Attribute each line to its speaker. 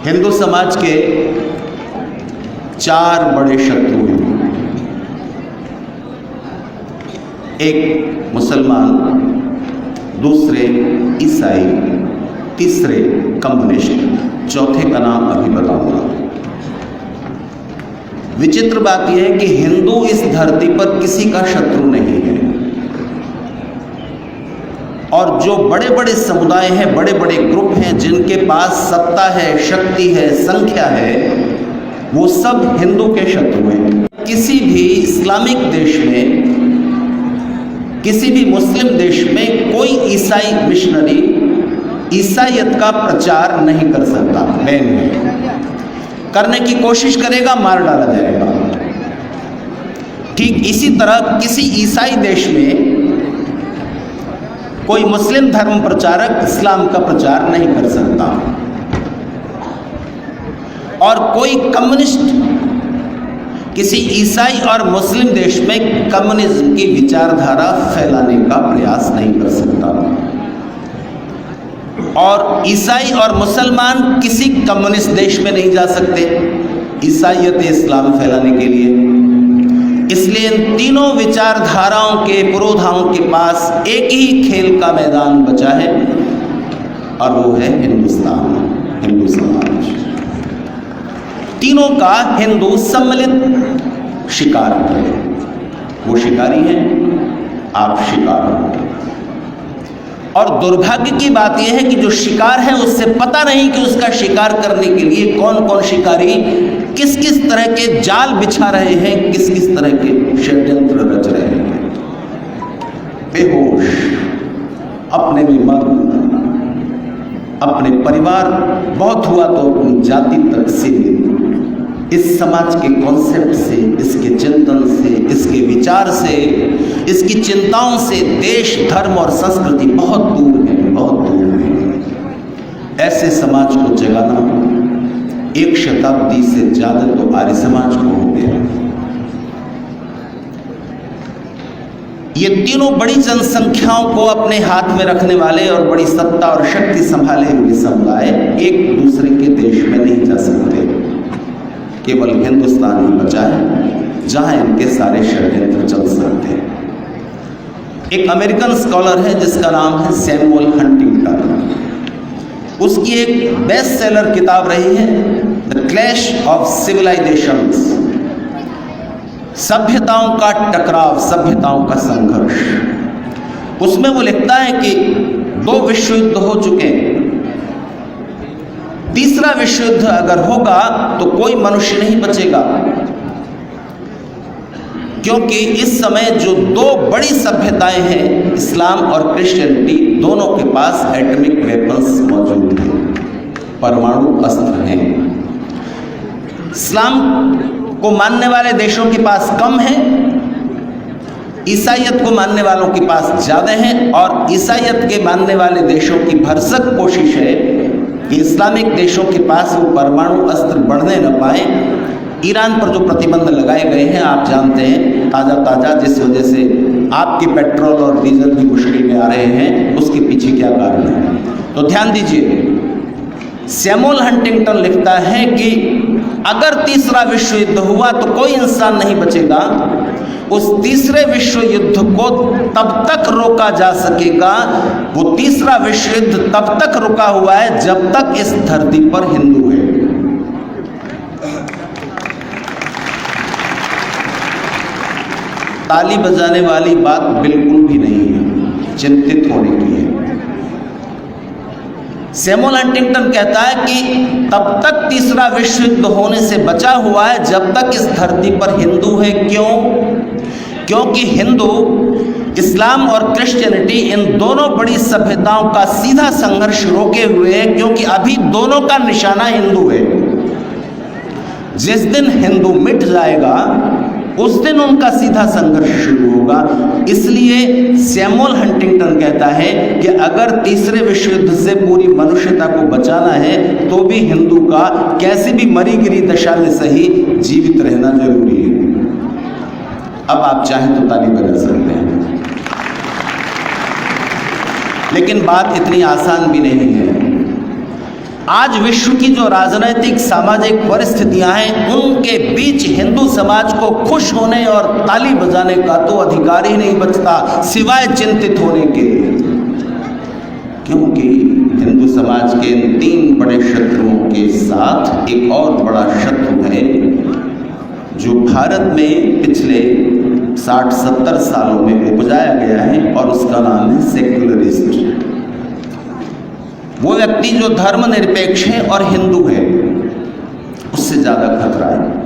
Speaker 1: हिंदू समाज के चार बड़े शत्रु हैं। एक मुसलमान, दूसरे ईसाई, तीसरे कम्युनिस्ट, चौथे का नाम अभी बताऊंगा। विचित्र बात यह है कि हिंदू इस धरती पर किसी का शत्रु नहीं है, और जो बड़े बड़े समुदाय हैं, बड़े बड़े ग्रुप हैं जिनके पास सत्ता है, शक्ति है, संख्या है, वो सब हिंदू के शत्रु हैं। किसी भी इस्लामिक देश में, किसी भी मुस्लिम देश में कोई ईसाई मिशनरी ईसाईयत का प्रचार नहीं कर सकता। बैन है, करने की कोशिश करेगा मार डाला जाएगा। ठीक इसी तरह किसी ईसाई देश में कोई मुस्लिम धर्म प्रचारक इस्लाम का प्रचार नहीं कर सकता, और कोई कम्युनिस्ट किसी ईसाई और मुस्लिम देश में कम्युनिज्म की विचारधारा फैलाने का प्रयास नहीं कर सकता, और ईसाई और मुसलमान किसी कम्युनिस्ट देश में नहीं जा सकते ईसाईयत इस्लाम फैलाने के लिए। इसलिए इन तीनों विचारधाराओं के पुरोधाओं के पास एक ही खेल का मैदान बचा है, और वो है हिंदुस्तान, हिंदू समाज। तीनों का हिंदू सम्मिलित शिकार है। वो शिकारी हैं, आप शिकार हो। और दुर्भाग्य की बात यह है कि जो शिकार है उससे पता नहीं कि उसका शिकार करने के लिए कौन कौन शिकारी किस किस तरह के जाल बिछा रहे हैं, किस किस तरह के षड्यंत्र रच रहे हैं। बेहोश, अपने में मग्न, अपने परिवार, बहुत हुआ तो अपनी जाति तक सीमित, इस समाज के कॉन्सेप्ट से, इसके चिंतन से, इसके विचार से, इसकी चिंताओं से देश, धर्म और संस्कृति बहुत दूर है, बहुत दूर है। ऐसे समाज को जगाना 1 शताब्दी से ज्यादा तो आर्य समाज को हो गया। ये तीनों बड़ी जनसंख्याओं को अपने हाथ में रखने वाले और बड़ी सत्ता और शक्ति संभाले हुए समुदाय एक दूसरे के देश में नहीं जा सकते। केवल हिंदुस्तान ही बचा है जहां इनके सारे षड्यंत्र चल सकते हैं। एक अमेरिकन स्कॉलर है जिसका नाम है सैमुअल हंटिंगटन। उसकी एक बेस्ट सेलर किताब रही है द क्लैश ऑफ सिविलाइजेशंस, सभ्यताओं का टकराव, सभ्यताओं का संघर्ष। उसमें वो लिखता है कि 2 विश्व युद्ध हो चुके हैं, तीसरा विश्व युद्ध अगर होगा तो कोई मनुष्य नहीं बचेगा, क्योंकि इस समय जो 2 बड़ी सभ्यताएं हैं, इस्लाम और क्रिश्चियनिटी, दोनों के पास एटॉमिक वेपन्स मौजूद हैं, परमाणु अस्त्र हैं। इस्लाम को मानने वाले देशों के पास कम है, ईसाईयत को मानने वालों के पास ज़्यादा है, और ईसाईयत के मानने वाले देशों की भरसक कोशिश है कि इस्लामिक देशों के पास वो परमाणु अस्त्र बढ़ने न पाए। ईरान पर जो प्रतिबंध लगाए गए हैं आप जानते हैं, ताज़ा, जिस वजह से आपके पेट्रोल और डीजल भी मुश्किल में आ रहे हैं, उसके पीछे क्या कारण है। तो ध्यान दीजिए, सैमुअल हंटिंगटन लिखता है कि अगर तीसरा विश्व युद्ध हुआ तो कोई इंसान नहीं बचेगा। उस तीसरे विश्व युद्ध को तब तक रोका जा सकेगा, वो तीसरा विश्व युद्ध तब तक रुका हुआ है जब तक इस धरती पर हिंदू है। ताली बजाने वाली बात बिल्कुल भी नहीं है, चिंतित होने की है। सैमुअल हंटिंगटन कहता है कि तब तक तीसरा विश्व युद्ध होने से बचा हुआ है जब तक इस धरती पर हिंदू है। क्यों? क्योंकि हिंदू, इस्लाम और क्रिश्चियनिटी इन दोनों बड़ी सभ्यताओं का सीधा संघर्ष रोके हुए है, क्योंकि अभी दोनों का निशाना हिंदू है। जिस दिन हिंदू मिट जाएगा उस दिन उनका सीधा संघर्ष शुरू होगा। इसलिए सैमुअल हंटिंगटन कहता है कि अगर तीसरे विश्व युद्ध से पूरी मनुष्यता को बचाना है तो भी हिंदू का कैसी भी मरी गिरी दशा में सही जीवित रहना जरूरी है। अब आप चाहें तो ताली बजा सकते हैं, लेकिन बात इतनी आसान भी नहीं है। आज विश्व की जो राजनीतिक सामाजिक परिस्थितियां हैं उनके बीच हिंदू समाज को खुश होने और ताली बजाने का तो अधिकार ही नहीं बचता सिवाय चिंतित होने के, क्योंकि हिंदू समाज के इन 3 बड़े शत्रुओं के साथ एक और बड़ा शत्रु है जो भारत में पिछले 60-70 सालों में उपजाया गया है और उसका नाम है सेक्युलरिस्ट। वो व्यक्ति जो धर्मनिरपेक्ष है और हिंदू है, उससे ज्यादा खतरा है।